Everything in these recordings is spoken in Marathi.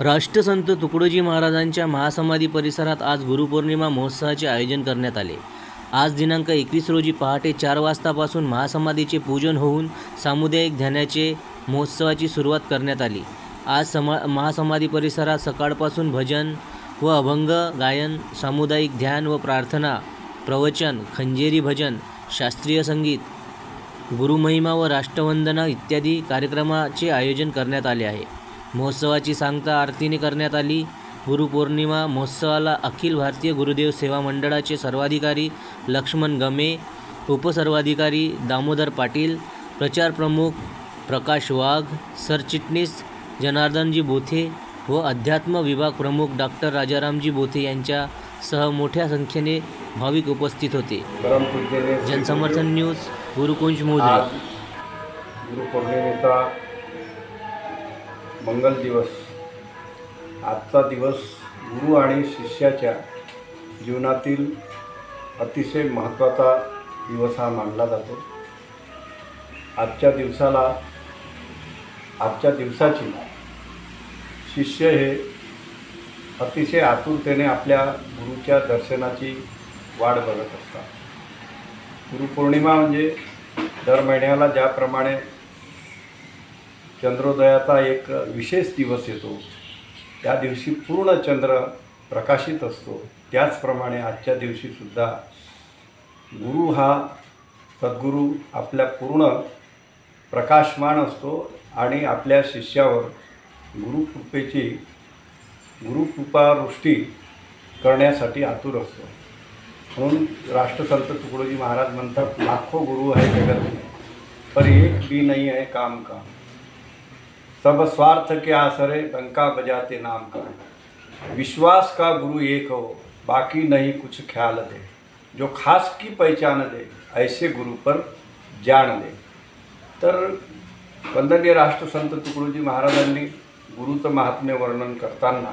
राष्ट्रसंत तुकडोजी महाराजांच्या महासमाधी परिसरात आज गुरुपौर्णिमा महोत्सवाचे आयोजन करण्यात आले। आज दिनांक 21 रोजी पहाटे 4 वाजतापासून महासमाधीचे पूजन होऊन सामुदायिक ध्यानाचे महोत्सवाची सुरुवात करण्यात आली। आज महासमाधी परिसरात सकाळपासून भजन व अभंग गायन, सामुदायिक ध्यान व प्रार्थना, प्रवचन, खंजेरी भजन, शास्त्रीय संगीत, गुरुमहिमा व राष्ट्रवंदना इत्यादी कार्यक्रमाचे आयोजन करण्यात आले आहे। महोत्सवाची सांगता आरतीने करण्यात आली। गुरुपौर्णिमा महोत्सवाला अखिल भारतीय गुरुदेव सेवा मंडळाचे सर्वाधिकारी लक्ष्मण गमे, उपसर्वाधिकारी दामोदर पाटील, प्रचार प्रमुख प्रकाश वाघ, सरचिटणीस जनार्दनजी बोथे व अध्यात्म विभाग प्रमुख डॉक्टर राजारामजी बोथे यांच्यासह मोठ्या संख्येने भाविक उपस्थित होते। जनसमर्थन न्यूज, गुरुकुंज मोजरे। गुरुपौर्णिमेचा मंगल दिवस। आजचा दिवस गुरु आणि शिष्याच्या जीवनातील अतिशय महत्त्वाचा दिवस हा मानला जातो। आजच्या दिवसाची शिष्य हे अतिशय आतुरतेने आपल्या गुरुच्या दर्शनाची वाट बघत असतात। गुरुपौर्णिमा म्हणजे दर महिन्याला ज्याप्रमाणे चंद्रोदयाचा एक विशेष दिवस येतो, त्या दिवशी पूर्ण चंद्र प्रकाशित असतो, त्याचप्रमाणे आजच्या दिवशीसुद्धा गुरु हा सद्गुरू आपल्या पूर्ण प्रकाशमान असतो आणि आपल्या शिष्यावर गुरुकृपावृष्टी करण्यासाठी आतुर असतो। म्हणून राष्ट्रसंत तुकडोजी महाराज म्हणतात, लाखो गुरु है जगत में पर एक भी नहीं है काम का, सब स्वार्थ के आसरे डंका बजाते नाम का, विश्वास का गुरु एक हो बाकी नहीं कुछ ख्याल दे, जो खास की पहचान दे ऐसे गुरु पर जान दे। तर वंदनीय राष्ट्रसंत तुकडोजी महाराजांनी गुरुचं महात्म्य वर्णन करताना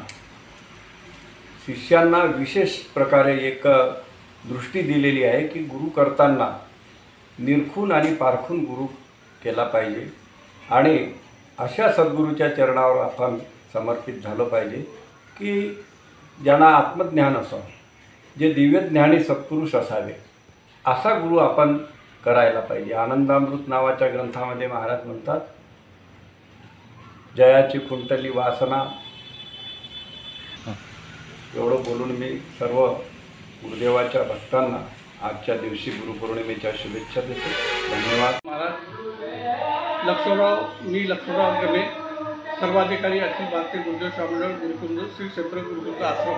शिष्यांना विशेष प्रकारे एक दृष्टी दिलेली आहे की गुरु करताना निरखून आणि पारखून गुरु केला पाहिजे आणि अशा सद्गुरूच्या चरणावर आपण समर्पित झालं पाहिजे की ज्यांना आत्मज्ञान असावं, जे दिव्यज्ञानी सत्पुरुष असावे, असा गुरु आपण करायला पाहिजे। आनंदामृत नावाच्या ग्रंथामध्ये महाराज म्हणतात, जयाची कुंटली वासना। एवढं बोलून मी सर्व गुरुदेवाच्या भक्तांना आजच्या दिवशी गुरुपौर्णिमेच्या शुभेच्छा देतो। धन्यवाद। महाराज लक्ष्मणराव गमे, सर्वाधिकारी अखिल भारतीय गुरुदेव सेवा मंडळ गुरुकुंज श्री क्षेत्र गुरुकुंज आश्रम।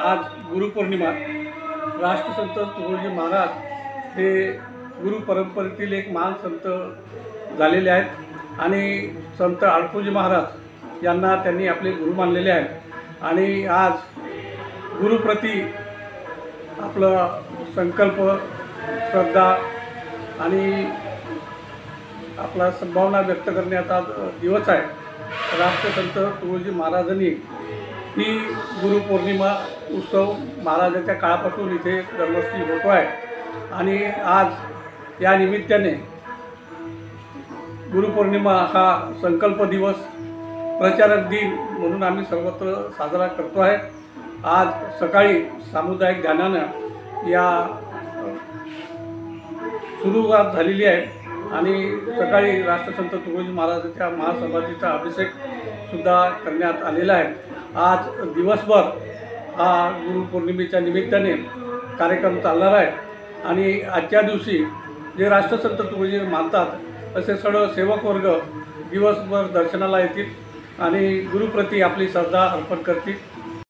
आज गुरुपौर्णिमा। राष्ट्रसंत तुकडोजी महाराज हे गुरु परंपरेतील एक महान संत झालेले आहेत आणि संत आडकोजी महाराज यांना त्यांनी आपले गुरु मानलेले आहेत आणि आज गुरुप्रती आपला संकल्प, श्रद्धा आणि आपला सद्भावना व्यक्त करण्याचा दिवस आहे। राष्ट्रसंत तुकडोजी महाराजांनी ही गुरुपौर्णिमा उत्सव महाराजांच्या काळापासून इथे दरवर्षी होतो आहे आणि आज या निमित्ताने गुरुपौर्णिमा हा संकल्प दिवस, प्रचारक दिन म्हणून आम्ही सर्वत्र साजरा करतो आहे। आज सकाळी सामुदायिक ध्यानानं या सुरुवात झालेली आहे आणि सकाळी राष्ट्रसंत तुकडोजी महाराजांच्या महासमाधीचा अभिषेकसुद्धा करण्यात आलेला आहे। आज दिवसभर हा गुरुपौर्णिमेच्या निमित्ताने कार्यक्रम चालणार आहे आणि आजच्या दिवशी जे राष्ट्रसंत तुकडोजी मानतात असे सर्व सेवक वर्ग दिवसभर दर्शनाला येतील आणि गुरुप्रती आपली श्रद्धा अर्पण करतील।